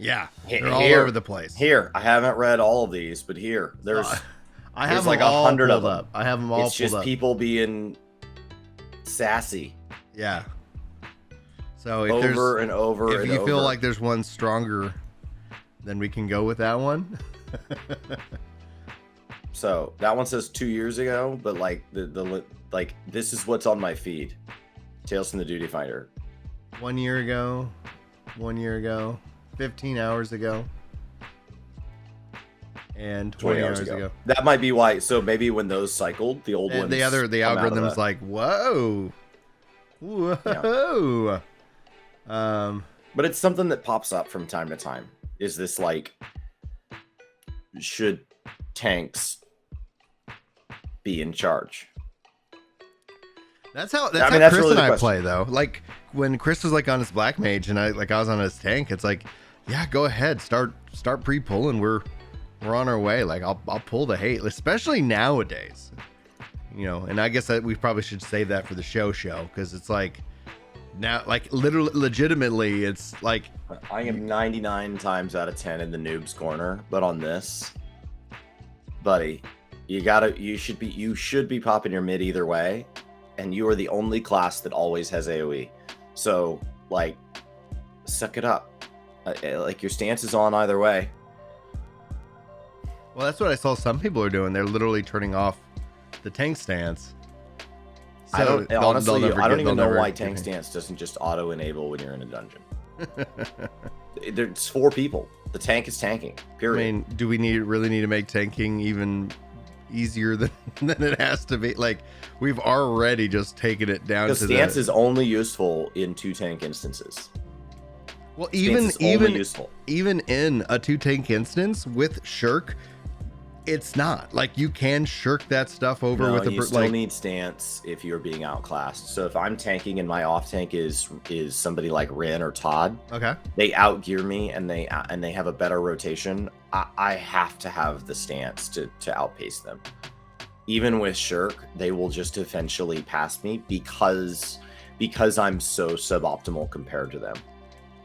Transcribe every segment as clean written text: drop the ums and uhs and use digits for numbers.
Yeah, Here, they're all over the place. Here, I haven't read all of these, but there's I have like them all 100 pulled of them. up. I have them all It's just pulled up. people being sassy. Yeah. So if over and over. if and you over. feel like there's one stronger, then we can go with that one. So that one says 2 years ago, but like the like this is what's on my feed. Tales from the Duty Finder. 1 year ago, 1 year ago, 15 hours ago, and 20 hours ago. That might be why. So maybe when those cycled, the old ones. The algorithm's like, whoa. Yeah. But it's something that pops up from time to time. Is this like, should tanks be in charge? That's how that's Chris really and I question. play though. Like when Chris was like on his black mage and I was on his tank, it's like, yeah, go ahead, start pre-pulling. We're on our way. Like I'll pull the hate, especially nowadays. You know, and I guess that we probably should save that for the show because it's like now, like literally, legitimately, it's like I am 99 times out of 10 in the noobs corner, but on this, buddy, you should be popping your mid either way, and you are the only class that always has AoE. So like, suck it up. Like your stance is on either way. Well, that's what I saw some people are doing. They're literally turning off the tank stance. So I don't even know why tank stance stance doesn't just auto enable when you're in a dungeon. There's 4 people. The tank is tanking. Period. I mean, do we really need to make tanking even easier than it has to be? Like, we've already just taken it down to stance is only useful in 2 tank instances. Well, even in a 2 tank instance with Shirk, it's not like you can shirk that stuff over with you still need stance if you're being outclassed. So if I'm tanking and my off tank is somebody like Rin or Todd, okay, they outgear me and they have a better rotation. I have to have the stance to outpace them. Even with Shirk, they will just eventually pass me because I'm so suboptimal compared to them,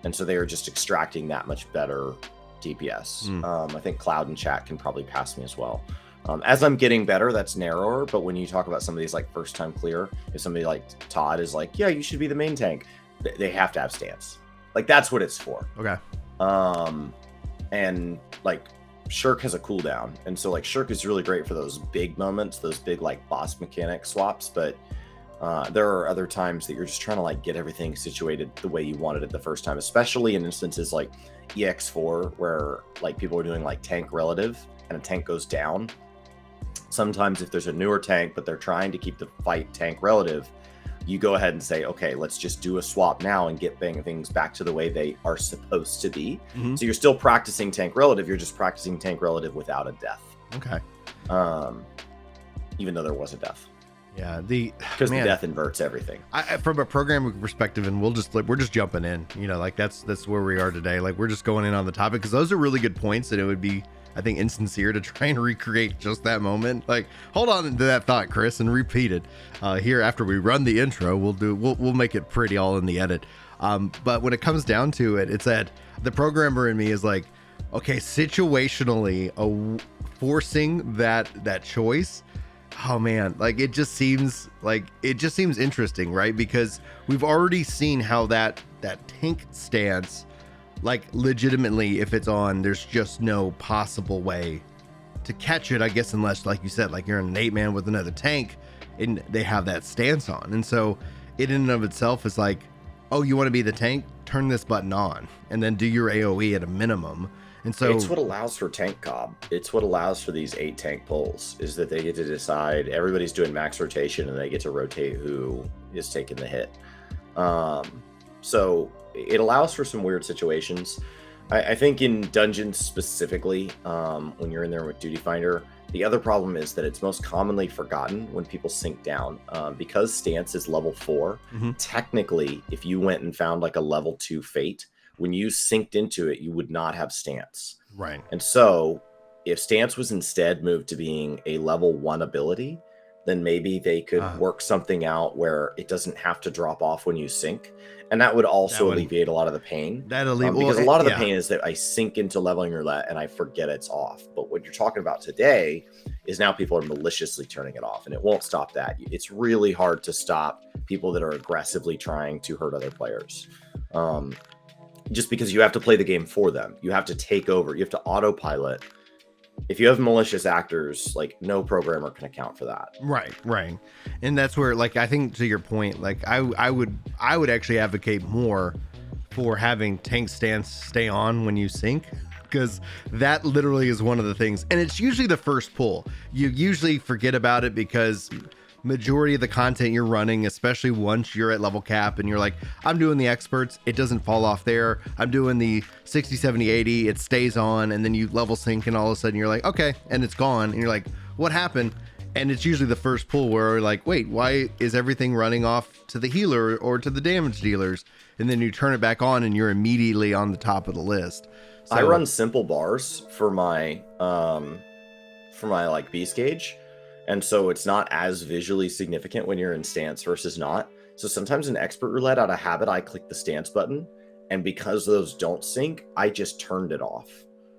and so they are just extracting that much better DPS. I think Cloud and Chat can probably pass me as well. As I'm getting better, that's narrower, but when you talk about some of these like first time clear, if somebody like Todd is like, yeah, you should be the main tank, they have to have stance. Like that's what it's for. Okay. And like Shirk has a cooldown, and so like Shirk is really great for those big moments, those big like boss mechanic swaps, but there are other times that you're just trying to like get everything situated the way you wanted it the first time, especially in instances like EX4 where like people are doing like tank relative and a tank goes down. Sometimes if there's a newer tank but they're trying to keep the fight tank relative, you go ahead and say, okay, let's just do a swap now and get things back to the way they are supposed to be. So you're still practicing tank relative, you're just practicing tank relative without a death. Okay. Even though there was a death. Yeah, because the death inverts everything. From a programming perspective, and we're just jumping in. You know, like that's where we are today. Like we're just going in on the topic because those are really good points, and it would be, I think, insincere to try and recreate just that moment. Like, hold on to that thought, Chris, and repeat it here after we run the intro. We'll make it pretty all in the edit. But when it comes down to it, it's that the programmer in me is like, okay, situationally, forcing that choice. Oh man, like it just seems interesting, right? Because we've already seen how that tank stance, like legitimately, if it's on, there's just no possible way to catch it, I guess, unless, like you said, like you're in an 8-man with another tank and they have that stance on. And so it in and of itself is like, oh, you want to be the tank? Turn this button on and then do your AoE at a minimum. And so it's what allows for tank cob. It's what allows for these 8 tank pulls, is that they get to decide, everybody's doing max rotation and they get to rotate who is taking the hit. So it allows for some weird situations. I think in dungeons specifically, when you're in there with Duty Finder, the other problem is that it's most commonly forgotten when people sink down. Because stance is level 4, technically, if you went and found like a level 2 fate, when you synced into it, you would not have stance. Right. And so if stance was instead moved to being a level 1 ability, then maybe they could work something out where it doesn't have to drop off when you sink. And that would also alleviate a lot of the pain. Because a lot of the pain is that I sink into leveling roulette and I forget it's off. But what you're talking about today is now people are maliciously turning it off, and it won't stop that. It's really hard to stop people that are aggressively trying to hurt other players. Just because you have to play the game for them. You have to take over. You have to autopilot. If you have malicious actors, like, no programmer can account for that. Right. And that's where, like, I think to your point, like, I would actually advocate more for having tank stance stay on when you sink, because that literally is one of the things. And it's usually the first pull. You usually forget about it because majority of the content you're running, especially once you're at level cap and you're like, I'm doing the experts, it doesn't fall off there. I'm doing the 60, 70, 80, it stays on, and then you level sync and all of a sudden you're like, okay, and it's gone. And you're like, what happened? And it's usually the first pull where you're like, wait, why is everything running off to the healer or to the damage dealers? And then you turn it back on and you're immediately on the top of the list. So, I run simple bars for my like beast gauge. And so it's not as visually significant when you're in stance versus not. So sometimes in expert roulette, out of habit, I click the stance button. And because those don't sync, I just turned it off.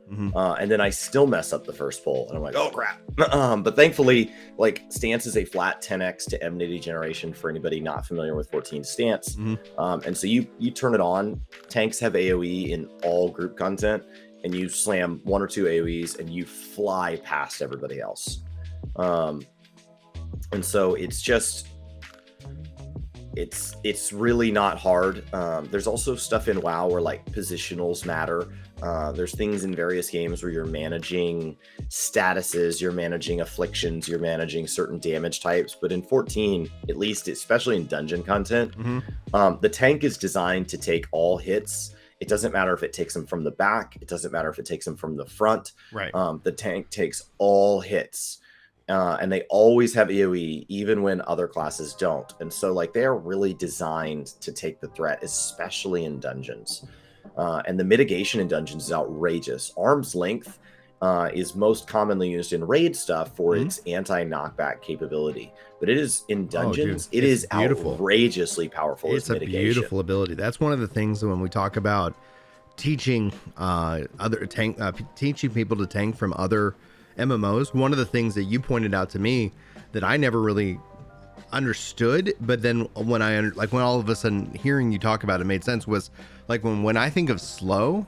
And then I still mess up the first pull. And I'm like, oh, crap. But thankfully, like, stance is a flat 10x to emnity generation for anybody not familiar with 14 stance. And so you turn it on. Tanks have AoE in all group content. And you slam 1 or 2 AoEs and you fly past everybody else. And so it's just, it's really not hard. There's also stuff in WoW where, like, positionals matter. There's things in various games where you're managing statuses, you're managing afflictions, you're managing certain damage types. But in 14, at least, especially in dungeon content, the tank is designed to take all hits. It doesn't matter if it takes them from the back. It doesn't matter if it takes them from the front. Right. The tank takes all hits. And they always have AoE, even when other classes don't. And so, like, they are really designed to take the threat, especially in dungeons. And the mitigation in dungeons is outrageous. Arm's length is most commonly used in raid stuff for its anti-knockback capability. But it is in dungeons, it is beautiful. Outrageously powerful. It's a beautiful ability. That's one of the things when we talk about teaching teaching people to tank from other MMOs. One of the things that you pointed out to me that I never really understood, but then when when all of a sudden hearing you talk about it made sense, was like when I think of slow,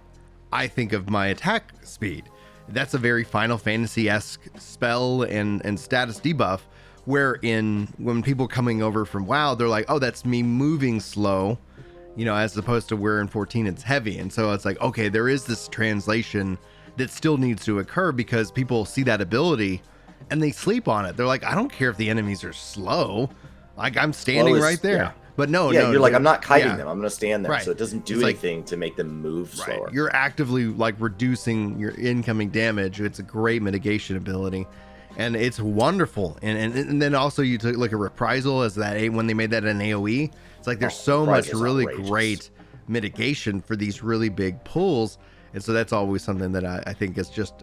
I think of my attack speed. That's a very Final Fantasy-esque spell and status debuff, wherein when people coming over from WoW, they're like, oh, that's me moving slow, you know, as opposed to where in 14 it's heavy. And so it's like, okay, there is this translation that still needs to occur because people see that ability and they sleep on it. They're like, I don't care if the enemies are slow. Like, I'm standing right there. Yeah. But no, you're like, I'm not kiting them. I'm going to stand there. Right. So it doesn't do anything to make them move slower. Right. You're actively, like, reducing your incoming damage. It's a great mitigation ability. And it's wonderful. And then also you took like a reprisal as that when they made that an AoE. It's like there's so much really great mitigation for these really big pulls. And so that's always something that I think is just,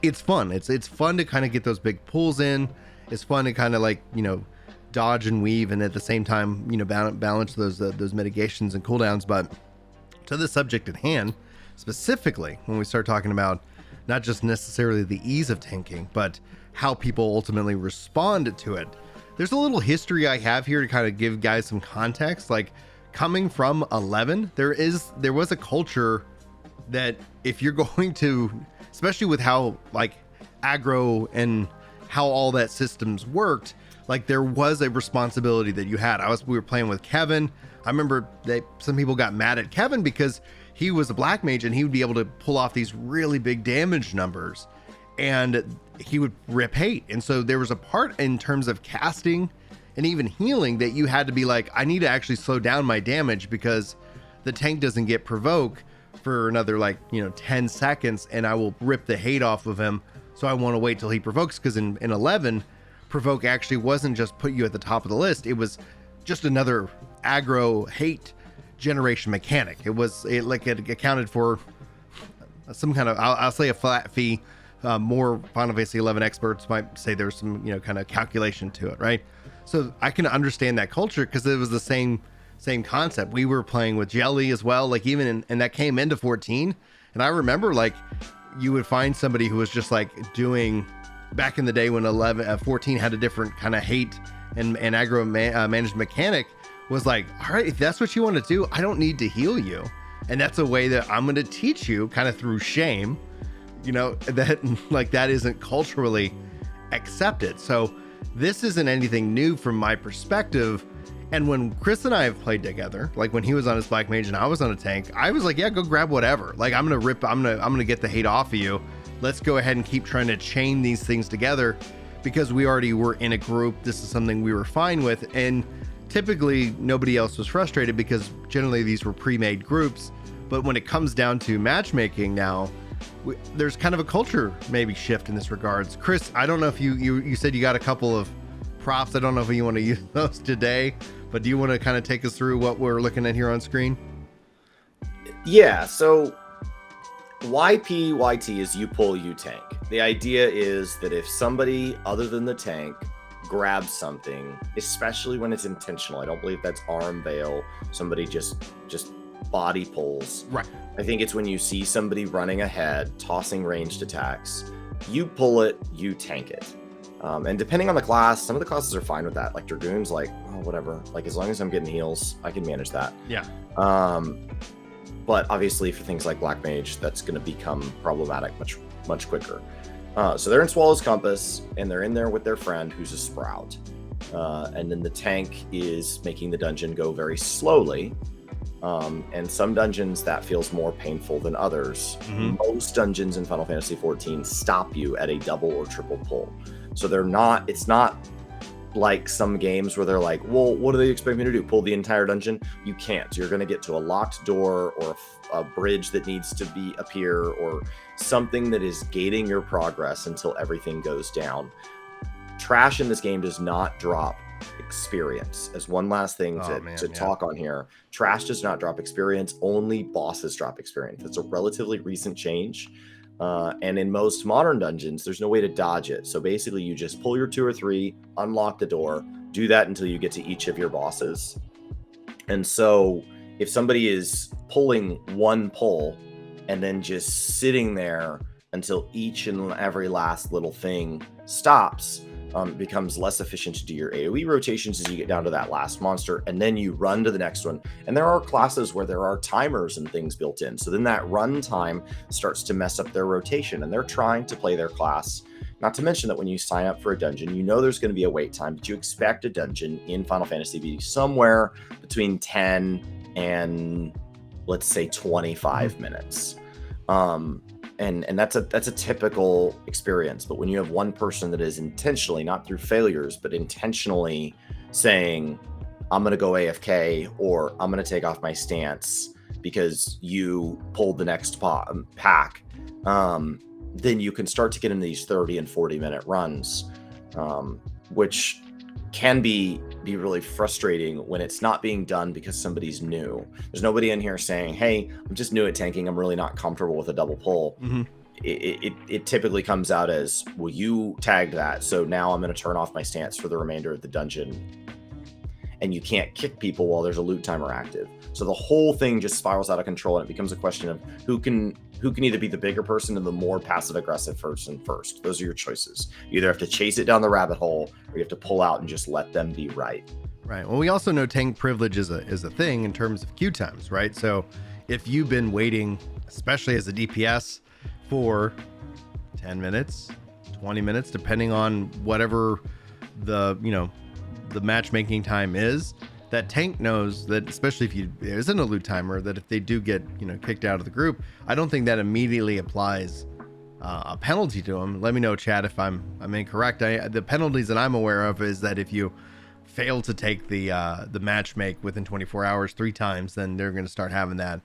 it's fun. It's fun to kind of get those big pulls in. It's fun to kind of, like, you know, dodge and weave, and at the same time, you know, balance those mitigations and cooldowns. But to the subject at hand, specifically, when we start talking about not just necessarily the ease of tanking, but how people ultimately respond to it, there's a little history I have here to kind of give guys some context. Like, coming from 11, there was a culture that if you're going to, especially with how, like, aggro and how all that systems worked, like, there was a responsibility that you had. We were playing with Kevin. I remember that some people got mad at Kevin because he was a black mage and he would be able to pull off these really big damage numbers, and he would rip hate. And so there was a part in terms of casting and even healing that you had to be like, I need to actually slow down my damage because the tank doesn't get provoke for another, like, you know, 10 seconds and I will rip the hate off of him. So I want to wait till he provokes, because in 11, provoke actually wasn't just put you at the top of the list. It was just another aggro hate generation mechanic. It accounted for some kind of, I'll say, a flat fee More Final Fantasy 11 experts might say there's some, you know, kind of calculation to it, right? So I can understand that culture because it was the same concept. We were playing with Jelly as well, like even and that came into 14. And I remember like you would find somebody who was just like doing back in the day when 14 had a different kind of hate and aggro managed mechanic, was like, all right, if that's what you want to do, I don't need to heal you. And that's a way that I'm going to teach you kind of through shame, you know, that like that isn't culturally accepted. So this isn't anything new from my perspective. And when Chris and I have played together, like when he was on his Black Mage and I was on a tank, I was like, yeah, go grab whatever. Like I'm going to get the hate off of you. Let's go ahead and keep trying to chain these things together because we already were in a group. This is something we were fine with. And typically nobody else was frustrated because generally these were pre-made groups. But when it comes down to matchmaking now, there's kind of a culture maybe shift in this regards. Chris, I don't know if you said you got a couple of props. I don't know if you want to use those today, but do you want to kind of take us through what we're looking at here on screen? Yeah, so YPYT is you pull, you tank. The idea is that if somebody other than the tank grabs something, especially when it's intentional, I don't believe that's arm veil, somebody just body pulls. Right. I think it's when you see somebody running ahead, tossing ranged attacks, you pull it, you tank it. And depending on the class, some of the classes are fine with that. Like Dragoon's like, oh, whatever. Like as long as I'm getting heals, I can manage that. Yeah. But obviously for things like Black Mage, that's going to become problematic much quicker. So they're in Swallow's Compass, and they're in there with their friend who's a Sprout. And then the tank is making the dungeon go very slowly. And some dungeons that feels more painful than others. Mm-hmm. Most dungeons in Final Fantasy XIV stop you at a double or triple pull. So it's not like some games where they're like, well, what do they expect me to do? Pull the entire dungeon? You can't. You're going to get to a locked door or a bridge that needs to appear or something that is gating your progress until everything goes down. Trash in this game does not drop experience. As one last thing to talk on here, trash does not drop experience. Only bosses drop experience. It's a relatively recent change. And in most modern dungeons, there's no way to dodge it. So basically you just pull your 2 or 3, unlock the door, do that until you get to each of your bosses. And so if somebody is pulling one pull and then just sitting there until each and every last little thing stops, it becomes less efficient to do your AoE rotations as you get down to that last monster, and then you run to the next one. And there are classes where there are timers and things built in, so then that run time starts to mess up their rotation, and they're trying to play their class. Not to mention that when you sign up for a dungeon, you know there's going to be a wait time, but you expect a dungeon in Final Fantasy to be somewhere between 10 and, let's say, 25 minutes. And that's a typical experience. But when you have one person that is intentionally, not through failures, but intentionally saying, I'm going to go AFK or I'm going to take off my stance because you pulled the next pack, then you can start to get into these 30 and 40-minute runs, which can be really frustrating when it's not being done because somebody's new. There's nobody in here saying, hey, I'm just new at tanking, I'm really not comfortable with a double pull. Mm-hmm. It typically comes out as, well, you tagged that, so now I'm going to turn off my stance for the remainder of the dungeon. And you can't kick people while there's a loot timer active. So the whole thing just spirals out of control, and it becomes a question of who can either be the bigger person or the more passive-aggressive person first. Those are your choices. You either have to chase it down the rabbit hole, or you have to pull out and just let them be right. Right. Well, we also know tank privilege is a thing in terms of queue times, right? So if you've been waiting, especially as a DPS, for 10 minutes, 20 minutes, depending on whatever the matchmaking time is, that tank knows that, especially if there isn't a loot timer, that if they do get kicked out of the group, I don't think that immediately applies a penalty to them. Let me know, chat, if I'm incorrect. The penalties that I'm aware of is that if you fail to take the match make within 24 hours 3 times, then they're going to start having that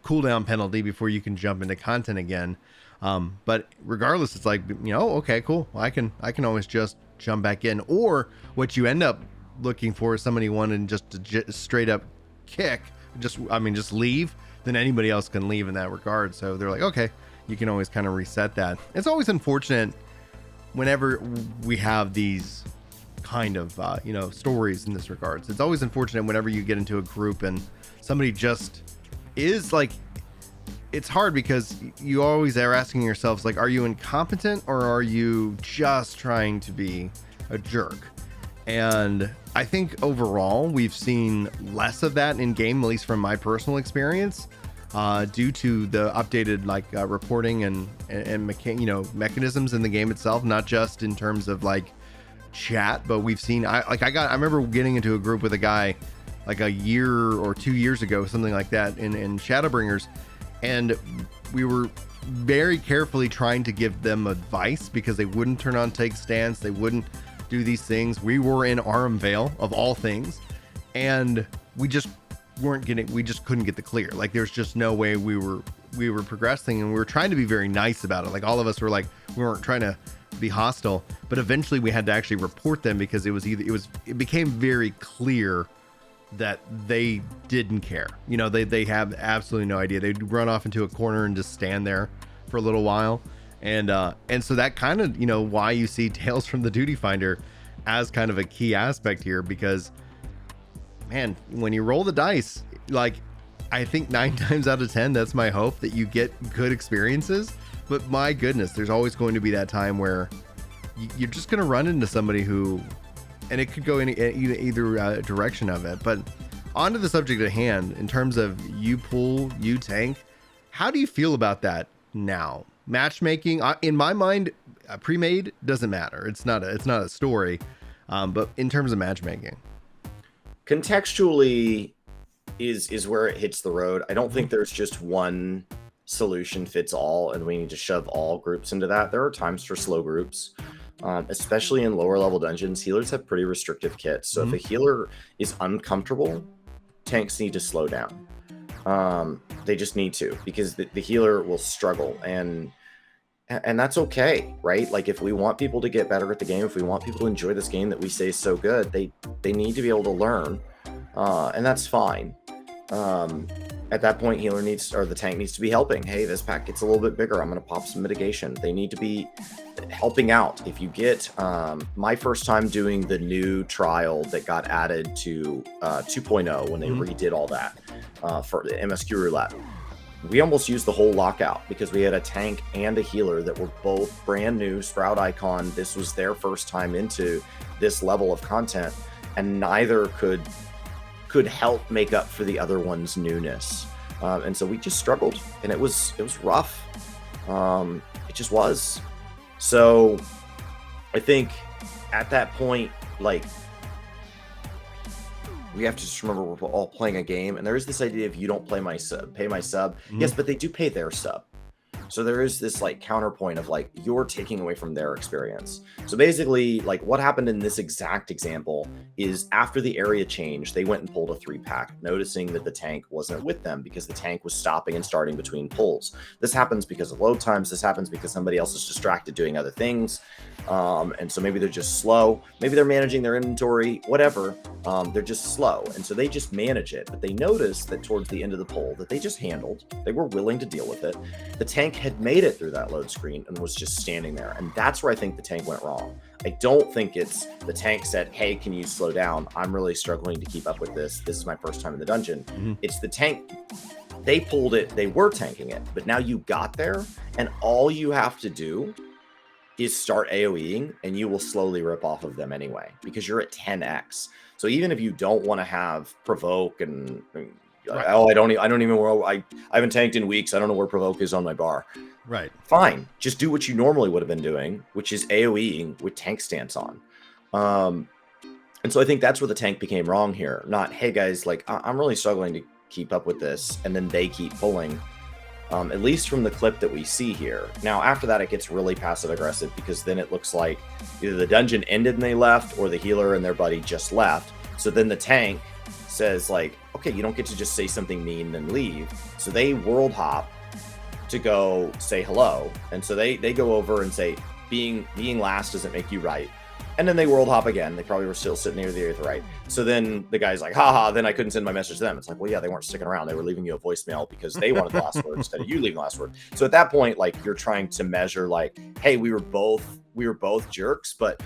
cooldown penalty before you can jump into content again. But regardless, it's like, okay, cool. I can always just jump back in. Or what you end up looking for is somebody wanting just to straight up kick, just leave. Then anybody else can leave in that regard. So they're like, okay, you can always kind of reset that. It's always unfortunate whenever we have these kind of stories in this regards. It's always unfortunate whenever you get into a group and somebody just is like, it's hard because you always are asking yourselves, like, are you incompetent or are you just trying to be a jerk? And I think overall we've seen less of that in game, at least from my personal experience, due to the updated reporting and mechanisms in the game itself, not just in terms of like chat, but we've seen I remember getting into a group with a guy like a year or 2 years ago, something like that, in Shadowbringers, and we were very carefully trying to give them advice because they wouldn't turn on take stance, they wouldn't do these things. We were in Vale of all things, and we just couldn't get the clear. Like there's just no way we were progressing, and we were trying to be very nice about it. Like all of us were like, we weren't trying to be hostile, but eventually we had to actually report them because it became very clear that they didn't care. They have absolutely no idea. They'd run off into a corner and just stand there for a little while. And so that kind of, why you see Tales from the Duty Finder as kind of a key aspect here, because man, when you roll the dice, like I think 9 times out of 10, that's my hope, that you get good experiences. But my goodness, there's always going to be that time where you're just going to run into somebody who, and it could go in either direction of it. But onto the subject at hand, in terms of you pull, you tank, how do you feel about that now? Matchmaking, in my mind, pre-made doesn't matter. It's not a story, but in terms of matchmaking, contextually is where it hits the road. I don't think there's just one solution fits all, and we need to shove all groups into that. There are times for slow groups, especially in lower level dungeons. Healers have pretty restrictive kits, so if a healer is uncomfortable, tanks need to slow down. They just need to, because the healer will struggle, and that's okay, right? Like if we want people to get better at the game, if we want people to enjoy this game that we say is so good, they need to be able to learn, and that's fine. At that point, the tank needs to be helping. Hey, this pack gets a little bit bigger, I'm going to pop some mitigation. They need to be helping out. If you get my first time doing the new trial that got added to 2.0 when they redid all that for the MSQ roulette, we almost used the whole lockout because we had a tank and a healer that were both brand new, Sprout Icon. This was their first time into this level of content, and neither could help make up for the other one's newness. And so we just struggled, and it was rough. It just was. So I think at that point, like, we have to just remember we're all playing a game, and there is this idea of you don't pay my sub. Yes, but they do pay their sub. So there is this like counterpoint of like, you're taking away from their experience. So basically, like what happened in this exact example is after the area change, they went and pulled a 3-pack, noticing that the tank wasn't with them because the tank was stopping and starting between pulls. This happens because of load times. This happens because somebody else is distracted doing other things. And so maybe they're just slow. Maybe they're managing their inventory, whatever. They're just slow. And so they just manage it. But they noticed that towards the end of the pull that they just handled, they were willing to deal with it. The tank had made it through that load screen and was just standing there. And that's where I think the tank went wrong. I don't think it's the tank said, hey, can you slow down? I'm really struggling to keep up with this. This is my first time in the dungeon. It's the tank. They pulled it. They were tanking it. But now you got there, and all you have to do is start AoEing, and you will slowly rip off of them anyway, because you're at 10x. So even if you don't want to have provoke and right. I don't even I haven't tanked in weeks. I don't know where provoke is on my bar. Right. Fine. Just do what you normally would have been doing, which is AoEing with tank stance on. And so I think that's where the tank became wrong here. Not, hey guys, like I'm really struggling to keep up with this, and then they keep pulling. At least from the clip that we see here. Now, after that, it gets really passive-aggressive, because then it looks like either the dungeon ended and they left, or the healer and their buddy just left. So then the tank says, like, okay, you don't get to just say something mean and then leave. So they world hop to go say hello. And so they go over and say, being last doesn't make you right. And then they world hop again. They probably were still sitting near the aetheryte. So then the guy's like, haha, then I couldn't send my message to them. It's like, well, yeah, they weren't sticking around. They were leaving you a voicemail because they wanted the last word instead of you leaving the last word. So at that point, like, you're trying to measure, like, hey, we were both jerks, but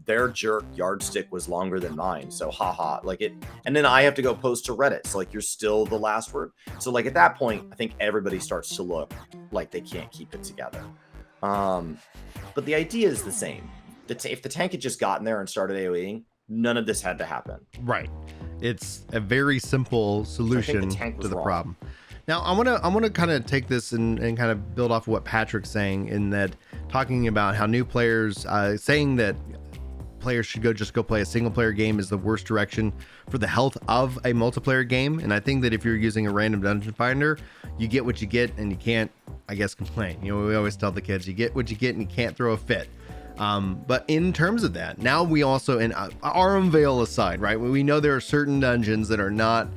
their jerk yardstick was longer than mine. So haha, like it. And then I have to go post to Reddit. So like, you're still the last word. So like at that point, I think everybody starts to look like they can't keep it together. But the idea is the same. If the tank had just gotten there and started AoEing, none of this had to happen. Right. It's a very simple solution to the problem. Now, I want to kind of take this and kind of build off of what Patrick's saying, in that talking about how new players, saying that players should just go play a single player game is the worst direction for the health of a multiplayer game. And I think that if you're using a random dungeon finder, you get what you get and you can't, I guess, complain. You know, we always tell the kids, you get what you get and you can't throw a fit. But in terms of that, now we also, and our unveil aside, right? We know there are certain dungeons that are not,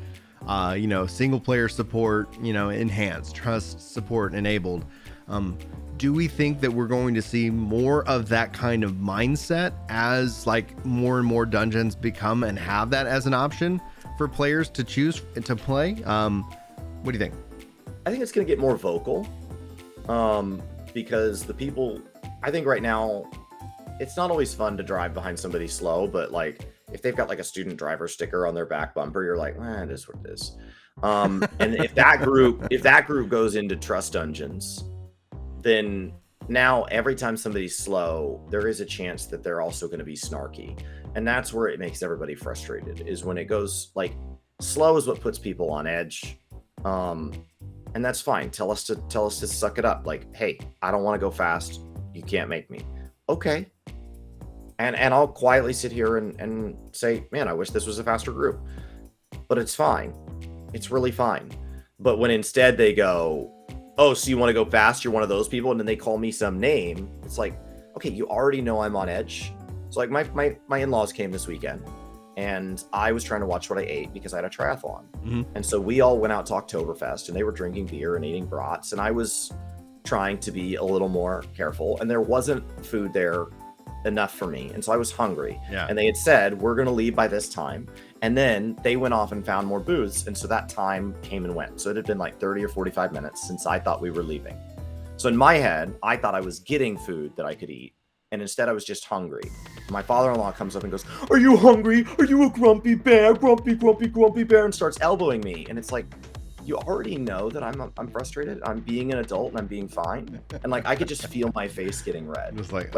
single player support, enhanced, trust support enabled. Do we think that we're going to see more of that kind of mindset as like more and more dungeons become and have that as an option for players to choose to play? What do you think? I think it's going to get more vocal, because the people, I think right now, it's not always fun to drive behind somebody slow, but like if they've got like a student driver sticker on their back bumper, you're like, it is what it is. And if that group goes into trust dungeons, then now every time somebody's slow, there is a chance that they're also going to be snarky. And that's where it makes everybody frustrated, is when it goes like slow is what puts people on edge. And that's fine. Tell us to suck it up. Like, hey, I don't want to go fast. You can't make me. Okay. And I'll quietly sit here and say, man, I wish this was a faster group. But it's fine. It's really fine. But when instead they go, oh, so you want to go fast? You're one of those people? And then they call me some name. It's like, okay, you already know I'm on edge. So like my in-laws came this weekend and I was trying to watch what I ate because I had a triathlon. Mm-hmm. And so we all went out to Oktoberfest and they were drinking beer and eating brats. And I was trying to be a little more careful. And there wasn't food there enough for me. And so I was hungry. Yeah. And they had said, we're going to leave by this time. And then they went off and found more booths. And so that time came and went. So it had been like 30 or 45 minutes since I thought we were leaving. So in my head, I thought I was getting food that I could eat. And instead I was just hungry. My father-in-law comes up and goes, are you hungry? Are you a grumpy bear? Grumpy, grumpy, grumpy bear. And starts elbowing me. And it's like, you already know that I'm frustrated. I'm being an adult and I'm being fine. And like, I could just feel my face getting red. It's like,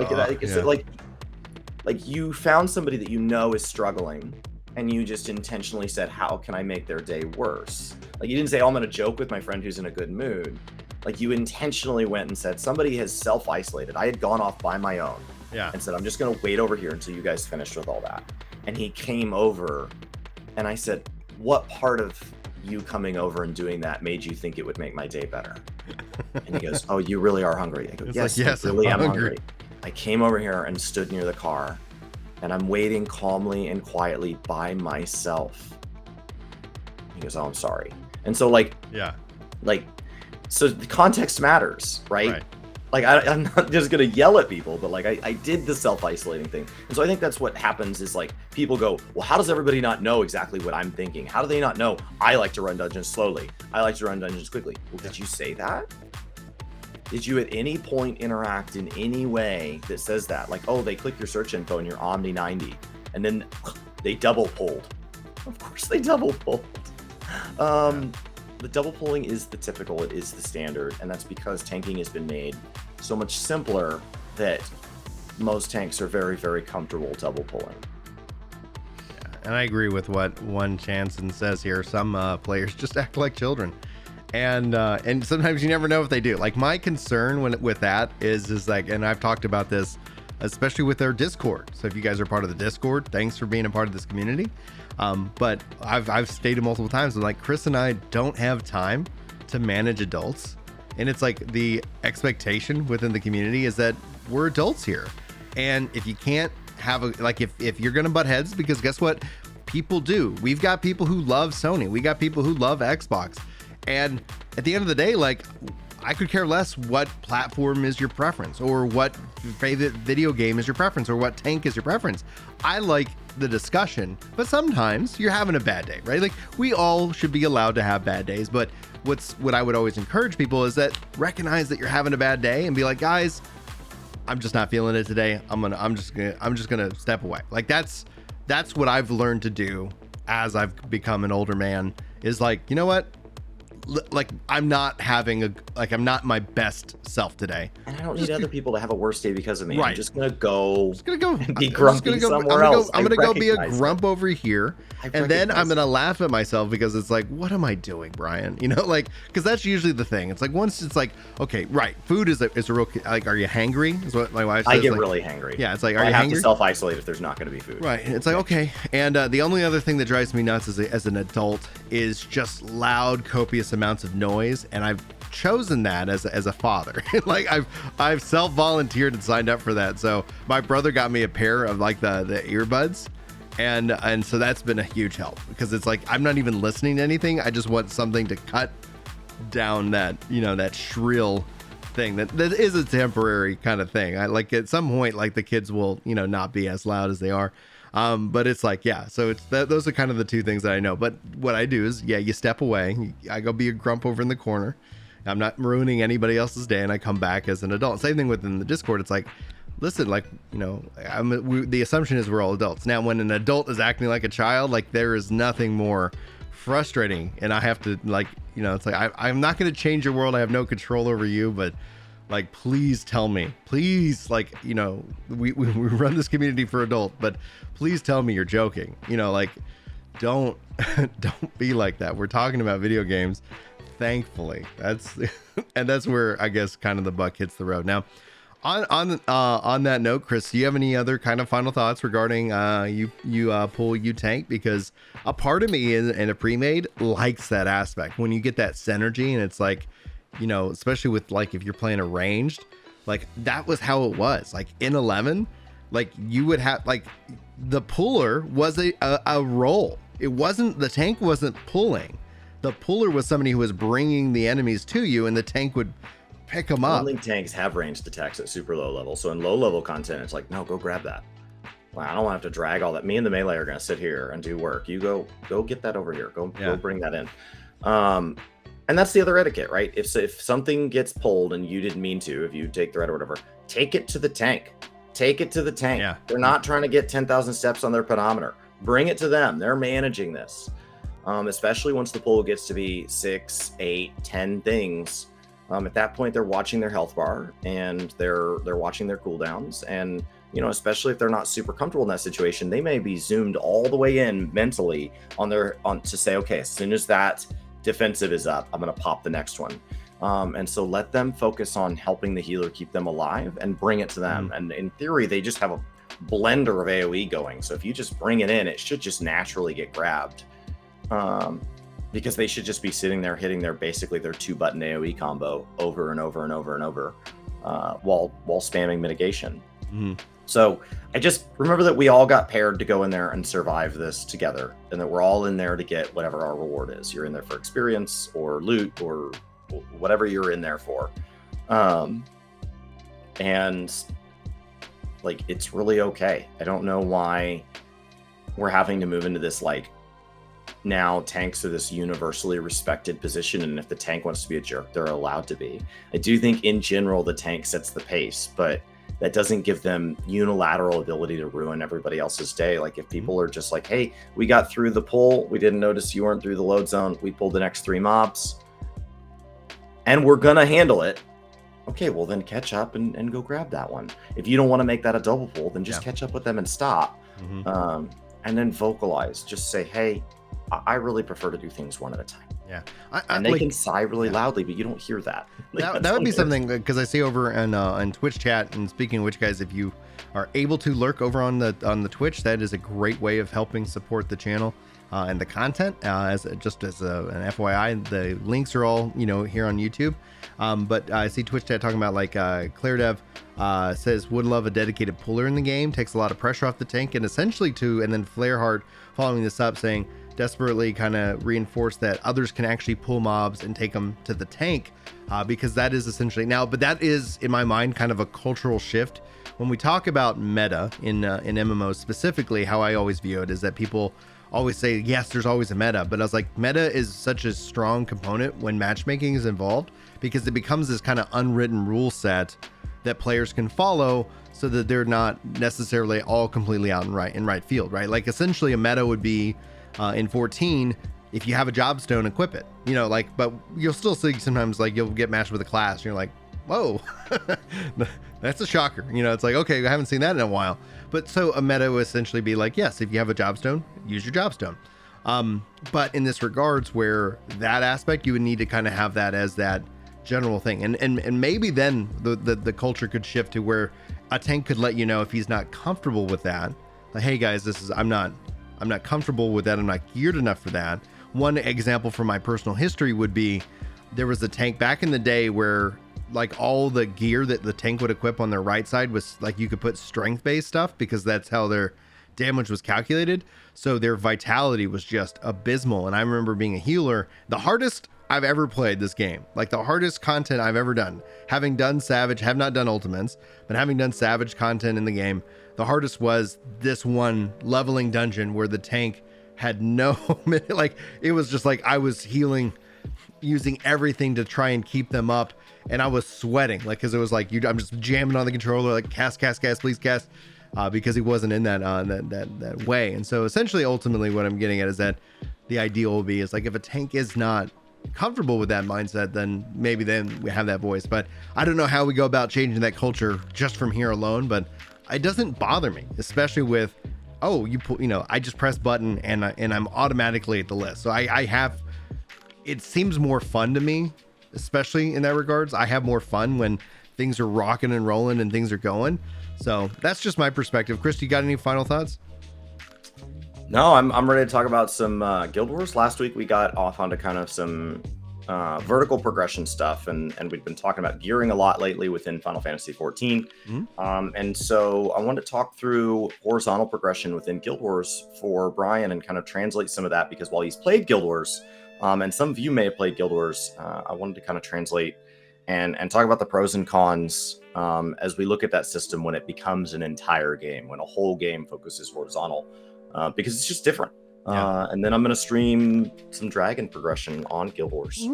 like you found somebody that you know is struggling and you just intentionally said, how can I make their day worse? Like you didn't say, oh, I'm going to joke with my friend who's in a good mood. Like you intentionally went and said, somebody has self-isolated. I had gone off by my own and said, I'm just going to wait over here until you guys finished with all that. And he came over and I said, what part of you coming over and doing that made you think it would make my day better? And he goes, oh, you really are hungry. I go, yes, I really am hungry. I came over here and stood near the car and I'm waiting calmly and quietly by myself. He goes, oh, I'm sorry. And so so the context matters, right? Like I'm not just gonna yell at people, but like I did the self-isolating thing. And so I think that's what happens is like people go, well, how does everybody not know exactly what I'm thinking? How do they not know I like to run dungeons slowly? I like to run dungeons quickly. Well, did you say that? Did you at any point interact in any way that says that? Like, oh, they click your search info and you're Omni 90 and then they double pulled. Of course they double pulled. The double pulling is the typical, it is the standard, and that's because tanking has been made so much simpler that most tanks are very, very comfortable double pulling. Yeah, and I agree with what One Chanson says here. Some players just act like children, and sometimes you never know if they do. Like my concern with that is like, and I've talked about this, especially with their Discord. So if you guys are part of the Discord, thanks for being a part of this community. But I've stated multiple times, like Chris and I don't have time to manage adults. And it's like the expectation within the community is that we're adults here. And if you can't have if you're going to butt heads, because guess what? People do. We've got people who love Sony. We got people who love Xbox. And at the end of the day, like I could care less what platform is your preference, or what favorite video game is your preference, or what tank is your preference. I like the discussion, but sometimes you're having a bad day, right? Like, we all should be allowed to have bad days, but what I would always encourage people is that recognize that you're having a bad day and be like, guys, I'm just not feeling it today. I'm just gonna step away. Like, that's what I've learned to do as I've become an older man, is like, you know what? Like, I'm not my best self today. And I don't need other people to have a worse day because of me. Right. I'm just gonna go and be I'm grumpy somewhere else. I'm gonna go be a grump over here, and then I'm gonna laugh at myself because it's like, what am I doing, Brian? You know, like, because that's usually the thing. It's like, once it's like, okay, right, food is a real, like, are you hangry? Is what my wife says. I get like, really hangry. Yeah, it's like, I have to self-isolate if there's not going to be food. Right. It's like, okay. And the only other thing that drives me nuts as an adult is just loud, copious amounts of noise. And I've chosen that as a father. Like, I've self-volunteered and signed up for that. So my brother got me a pair of like the earbuds. And so that's been a huge help, because it's like, I'm not even listening to anything. I just want something to cut down that, you know, that shrill thing that is a temporary kind of thing. I like, at some point, like, the kids will, you know, not be as loud as they are. But it's like, yeah, so it's those are kind of the two things that I know. But what I do is, yeah, you step away. I go be a grump over in the corner. I'm not ruining anybody else's day, and I come back as an adult. Same thing within the Discord. It's like, listen, like, you know, the assumption is we're all adults. Now, when an adult is acting like a child, like, there is nothing more frustrating. And I have to, like, you know, it's like, I'm not going to change your world. I have no control over you, but, like, please tell me, please, like, you know, we run this community for adult, but please tell me you're joking. You know, like, don't be like that. We're talking about video games, thankfully. That's where I guess kind of the buck hits the road. Now, on that note, Chris, do you have any other kind of final thoughts regarding you pull, you tank? Because a part of me in a pre-made likes that aspect when you get that synergy, and it's like, you know, especially with, like, if you're playing a ranged, like, that was how it was. Like, in 11, like, you would have, like, the puller was a roll. It wasn't, the tank wasn't pulling. The puller was somebody who was bringing the enemies to you, and the tank would pick them up. Only tanks have ranged attacks at super low level. So in low level content, it's like, no, go grab that. Well, I don't want to have to drag all that. Me and the melee are going to sit here and do work. You go get that over here. Go bring that in. And that's the other etiquette, right? If something gets pulled and you didn't mean to, if you take the red or whatever, take it to the tank. Take it to the tank. Yeah. They're not trying to get 10,000 steps on their pedometer. Bring it to them. They're managing this. Especially once the pull gets to be 6, 8, 10 things. At that point, they're watching their health bar, and they're watching their cooldowns. And, you know, especially if they're not super comfortable in that situation, they may be zoomed all the way in mentally on to say, okay, as soon as that defensive is up, I'm going to pop the next one. And so let them focus on helping the healer keep them alive and bring it to them. And in theory, they just have a blender of AoE going. So if you just bring it in, it should just naturally get grabbed. Because they should just be sitting there hitting their 2-button AoE combo over and over and over and over while spamming mitigation. So I just remember that we all got paired to go in there and survive this together, and that we're all in there to get whatever our reward is. You're in there for experience or loot or whatever you're in there for. And like, it's really okay. I don't know why we're having to move into this, like, now tanks are this universally respected position, and if the tank wants to be a jerk, they're allowed to be. I do think in general the tank sets the pace, but that doesn't give them unilateral ability to ruin everybody else's day. Like, if people are just like, hey, we got through the pull, we didn't notice you weren't through the load zone, we pulled the next 3 mobs, and we're gonna handle it. Okay, well then catch up and go grab that one. If you don't want to make that a double pull, then just catch up with them and stop. And then vocalize. Just say, hey, I really prefer to do things one at a time. Yeah. And they can sigh really loudly, but you don't hear that. That would be something, because I see over in Twitch chat, and speaking of which, guys, if you are able to lurk over on the Twitch, that is a great way of helping support the channel and the content. As an FYI, the links are all, you know, here on YouTube. But I see Twitch chat talking about, like, ClareDev says, would love a dedicated puller in the game, takes a lot of pressure off the tank, and essentially and then Flareheart following this up saying, desperately kind of reinforce that others can actually pull mobs and take them to the tank, because that is essentially now, but that is in my mind kind of a cultural shift. When we talk about meta in MMOs specifically, how I always view it is that people always say, yes, there's always a meta, but I was like, meta is such a strong component when matchmaking is involved, because it becomes this kind of unwritten rule set that players can follow, so that they're not necessarily all completely out in right field, right? Like essentially a meta would be in 14, if you have a jobstone, equip it, you know, like, but you'll still see sometimes like you'll get matched with a class and you're like, whoa, that's a shocker. You know, it's like, okay, I haven't seen that in a while. But so a meta would essentially be like, yes, if you have a jobstone, use your jobstone. But in this regards, where that aspect, you would need to kind of have that as that general thing. And maybe then the culture could shift to where a tank could let you know if he's not comfortable with that. Like, hey guys, I'm not comfortable with that. I'm not geared enough for that. One example from my personal history would be, there was a tank back in the day where like all the gear that the tank would equip on their right side was like, you could put strength based stuff because that's how their damage was calculated. So their vitality was just abysmal. And I remember being a healer, the hardest I've ever played this game, like the hardest content I've ever done, having done Savage, have not done Ultimates, but having done Savage content in the game, the hardest was this one leveling dungeon where the tank had no, like it was just like I was healing, using everything to try and keep them up, and I was sweating, like, because it was like I'm just jamming on the controller, like cast, please cast, because he wasn't in that way. And so essentially, ultimately, what I'm getting at is that the ideal will be is like if a tank is not comfortable with that mindset, then maybe then we have that voice. But I don't know how we go about changing that culture just from here alone, but it doesn't bother me, especially with, oh, I just press button and I'm automatically at the list. So I have, it seems more fun to me, especially in that regards. I have more fun when things are rocking and rolling and things are going. So that's just my perspective. Chris, you got any final thoughts? No, I'm ready to talk about some Guild Wars. Last week we got off onto kind of some vertical progression stuff, and we've been talking about gearing a lot lately within Final Fantasy XIV. And so I wanted to talk through horizontal progression within Guild Wars for Brian and kind of translate some of that, because while he's played Guild Wars, and some of you may have played Guild Wars, I wanted to kind of translate and talk about the pros and cons as we look at that system when it becomes an entire game, when a whole game focuses horizontal. Because it's just different. And then I'm going to stream some dragon progression on Guild Wars.